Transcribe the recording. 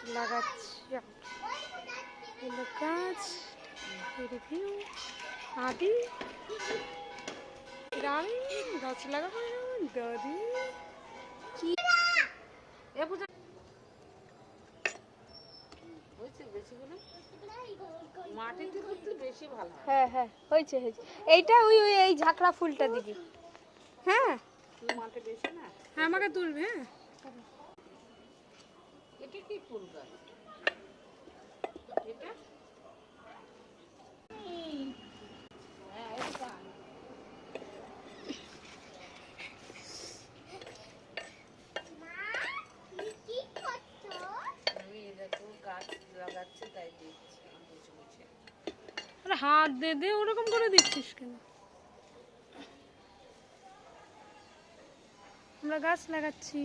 লাগাচ্ছি এলো গাছ রিভিউ আদি রানী গাছ লাগাবো দাদি কি মাটিতে করতে বেশি ভালো হয়। হ্যাঁ হ্যাঁ হয়েছে হয়েছে এইটা ওই ওই এই ঝাঁকড়া ফুলটা দিবি হ্যাঁ তুই মাটি বেশি না হ্যাঁ আমাকে তুলবে হ্যাঁ এটা কি ফুল গাছ এটা হ্যাঁ এটা আমি এরকম গাছ লাগাচ্ছি তাই দেখছি বুঝে বুঝে আরে হাত দে দে ওরকম করে দিচ্ছিস কেন আমরা গাছ লাগাচ্ছি